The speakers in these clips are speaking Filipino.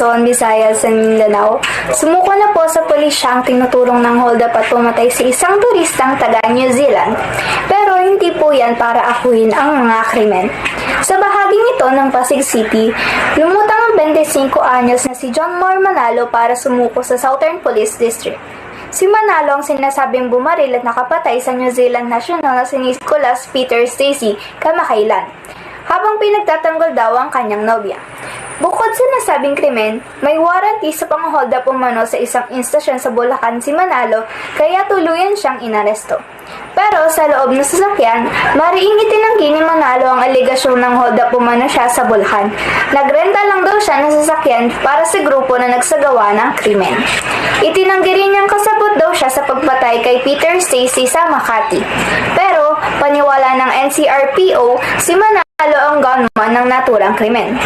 Luzon, Visayas, and Mindanao, sumuko na po sa pulisya ang tinuturong ng hold-up at pumatay sa isang turistang taga New Zealand. Pero hindi po yan para akuin ang mga krimen. Sa bahaging ito ng Pasig City, lumutang ang 25 anyos na si John Moore Manalo para sumuko sa Southern Police District. Si Manalo ang sinasabing bumaril at nakapatay sa New Zealand national na si Nicholas Peter Stacey kamakailan, habang pinagtatanggol daw ang kanyang nobya. Bukod sa nasabing krimen, may warranty sa pang-hold-up umano sa isang instasyon sa Bulacan si Manalo kaya tuluyan siyang inaresto. Pero sa loob ng sasakyan, mariing itinanggi ni Manalo ang aligasyon ng hold-up umano siya sa Bulacan. Nagrenta lang daw siya ng sasakyan para sa grupo na nagsagawa ng krimen. Itinanggi rin niyang kasabot daw siya sa pagpatay kay Peter Stacey sa Makati. Pero paniwala ng NCRPO, si Manalo ang gunman ng naturang krimen.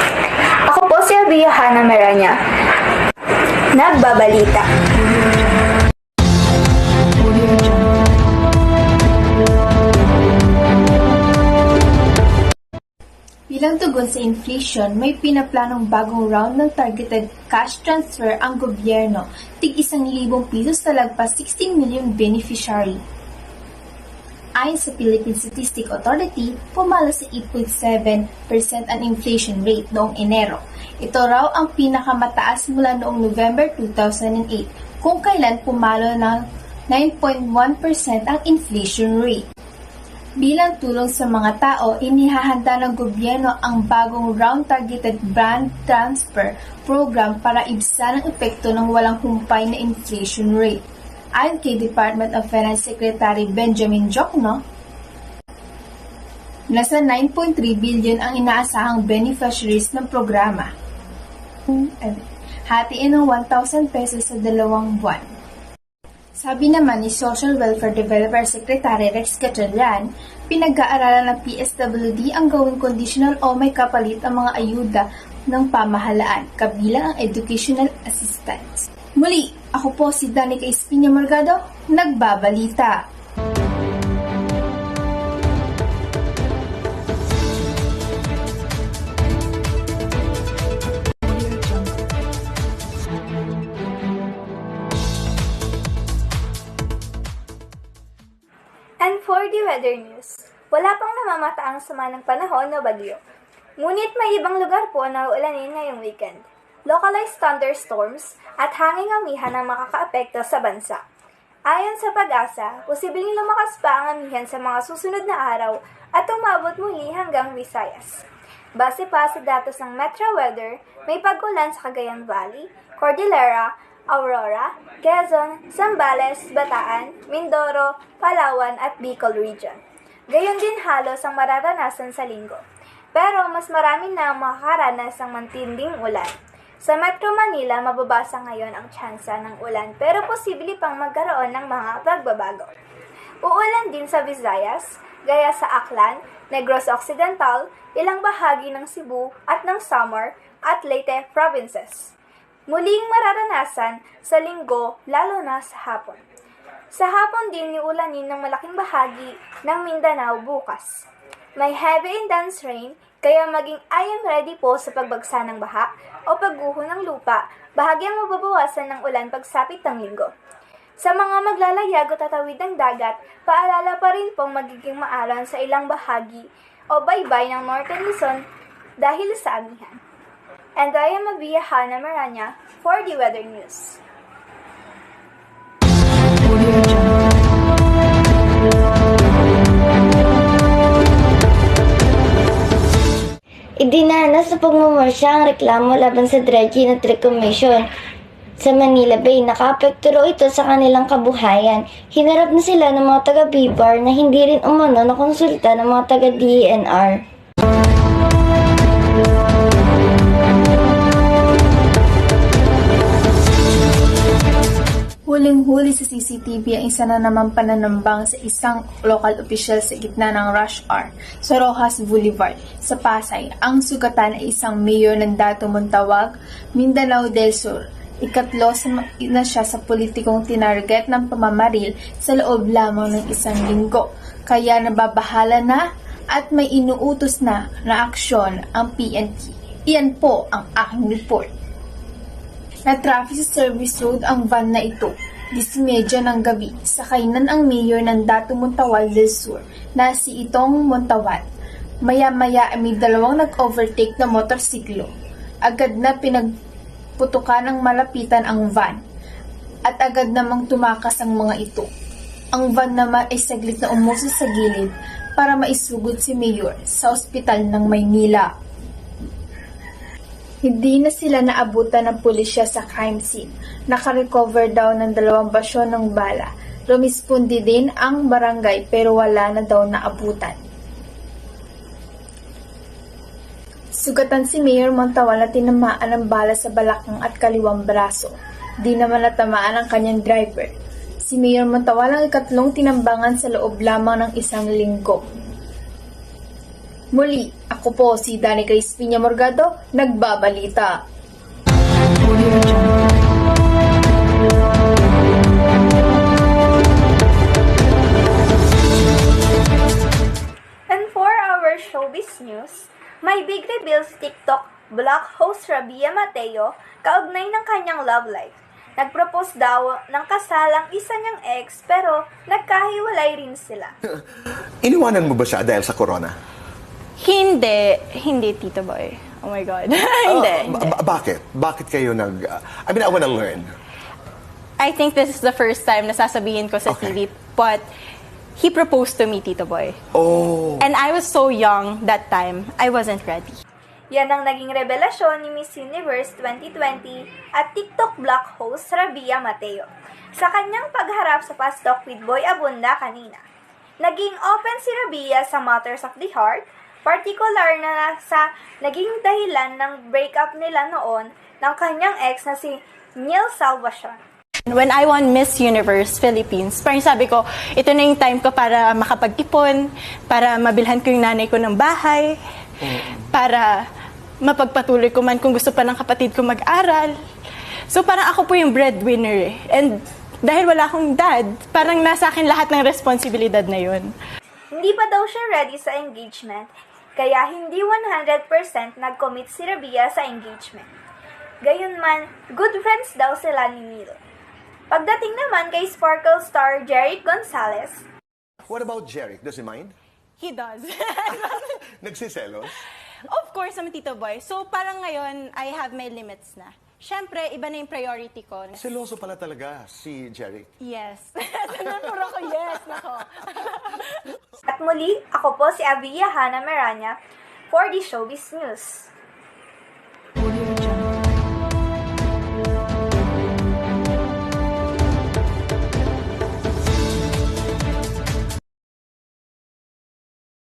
Ako po si Abia Hana Meranya, nagbabalita. Bilang tugon sa inflation, may pinaplanong bagong round ng targeted cash transfer ang gobyerno, tig 1,000 pisos sa lagpas 16 million beneficiary. Ayon sa Philippine Statistics Authority, pumalo sa 8.7% ang inflation rate noong Enero. Ito raw ang pinakamataas mula noong November 2008, kung kailan pumalo ng 9.1% ang inflation rate. Bilang tulong sa mga tao, inihahanda ng gobyerno ang bagong round targeted brand transfer program para ibsan ang epekto ng walang humpay na inflation rate. Ayon kay Department of Finance Secretary Benjamin Jokno, nasa 9.3 billion ang inaasahang beneficiaries ng programa. Hatiin ng 1,000 pesos sa 2 buwan. Sabi naman ni Social Welfare Developer Secretary Rex Gatchalian, pinag-aaralan ng PSWD ang gawing conditional o may kapalit ang mga ayuda ng pamahalaan, kabilang ang educational assistance. Muli, ako po si Danica Espina Morgado, nagbabalita. And for the weather news, wala pang namamataang sama ng panahon na bagyo. Ngunit may ibang lugar po na uulanin ngayong weekend. Localized thunderstorms at hanging amihan ang makakaapekto sa bansa. Ayon sa Pag-asa, posibleng lumakas pa ang amihan sa mga susunod na araw at umabot muli hanggang Visayas. Base pa sa datos ng Metro Weather, may pag-ulan sa Cagayan Valley, Cordillera, Aurora, Quezon, Zambales, Bataan, Mindoro, Palawan at Bicol Region. Gayon din halos ang mararanasan sa linggo. Pero mas marami na ang makakaranas ng matinding ulan. Sa Metro Manila, mababasa ngayon ang tsansa ng ulan pero posible pang magkaroon ng mga pagbabago. Uulan din sa Visayas, gaya sa Aklan, Negros Occidental, ilang bahagi ng Cebu at ng Samar at Leyte provinces. Muling mararanasan sa linggo, lalo na sa hapon. Sa hapon din iulanin ng malaking bahagi ng Mindanao bukas. May heavy and dense rain, kaya maging I am ready po sa pagbagsa ng baha o pagguho ng lupa, bahagyang mababawasan ng ulan pagsapit ng linggo. Sa mga maglalayag o tatawid ng dagat, paalala pa rin pong magiging maalan sa ilang bahagi o baybay ng Northern Luzon dahil sa amihan. And I am Abia Hana Maranya for the weather news. Idinanas sa pagmumursya ang reklamo laban sa dredging at reclamation sa Manila Bay. Nakaapekto raw ito sa kanilang kabuhayan. Hinarap na sila ng mga taga-BIBAR na hindi rin umano na konsulta ng mga taga-DENR. Huling-huli sa CCTV ang isa na namang pananambang sa isang local official sa gitna ng rush hour sa Rojas Boulevard sa Pasay. Ang sugatan ay isang mayor ng Dato Montawag, Mindanao del Sur. Ikatlo na siya sa politikong tinarget ng pamamaril sa loob lamang ng 1 linggo. Kaya nababahala na at may inuutos na aksyon ang PNP. Iyan po ang aking report. Na-traffic sa service road ang van na ito. 10:30 ng gabi, sakaynan ang mayor ng Dato Montawal del Sur na si Itong Montawal. Maya-maya ay may dalawang nag-overtake na motorsiklo. Agad na pinagputukan ng malapitan ang van at agad namang tumakas ang mga ito. Ang van naman ay saglit na umusok sa gilid para maisugod si mayor sa ospital ng Maynila. Hindi na sila naabutan ng pulisya sa crime scene. Nakarecover daw ng 2 basyon ng bala. Rumispondi din ang barangay pero wala na daw naabutan. Sugatan si Mayor Montawal na tinamaan ng bala sa balakang at kaliwang braso. Di naman natamaan ang kanyang driver. Si Mayor Montawal ang ikatlong tinambangan sa loob lamang ng 1 linggo. Muli, ako po si Dani Grace Piña Morgado, nagbabalita. And for our showbiz news, may big reveal si TikTok vlog host Rabia Mateo kaugnay ng kanyang love life. Nagpropose daw ng kasal ang isa niyang ex pero nagkahiwalay rin sila. Iniwanan mo ba siya dahil sa corona? Hindi, Tito Boy. Oh my God. Hindi. Bakit? Bakit kayo I mean, I wanna learn. I think this is the first time na sasabihin ko sa Okay. TV, but he proposed to me, Tito Boy. Oh. And I was so young that time, I wasn't ready. Yan ang naging revelasyon ni Miss Universe 2020 at TikTok vlog host Rabia Mateo sa kanyang pagharap sa Fast Talk with Boy Abunda kanina. Naging open si Rabia sa matters of the heart, particular na sa naging dahilan ng breakup nila noon ng kanyang ex na si Neil Salvacion. When I won Miss Universe Philippines, parang sabi ko, ito na yung time ko para makapag-ipon, para mabilhan ko yung nanay ko ng bahay, para mapagpatuloy ko man kung gusto pa ng kapatid ko mag-aral. So parang ako po yung breadwinner eh. And dahil wala akong dad, parang nasa akin lahat ng responsibilidad na yun. Hindi pa daw siya ready sa engagement, kaya hindi 100% nag-commit si Rabia sa engagement. Gayunman, good friends daw sila ni Neil. Pagdating naman kay Sparkle star Jeric Gonzalez, What about Jeric? Does he mind? He does. Nagsiselos? Of course, naman Tito Boy. So parang ngayon, I have my limits na. Siyempre, iba na yung priority ko. Seloso pala talaga si Jeric. Yes. Puro ako, yes, nako. at muli, ako po si Abia Hana Meranya for the Showbiz News.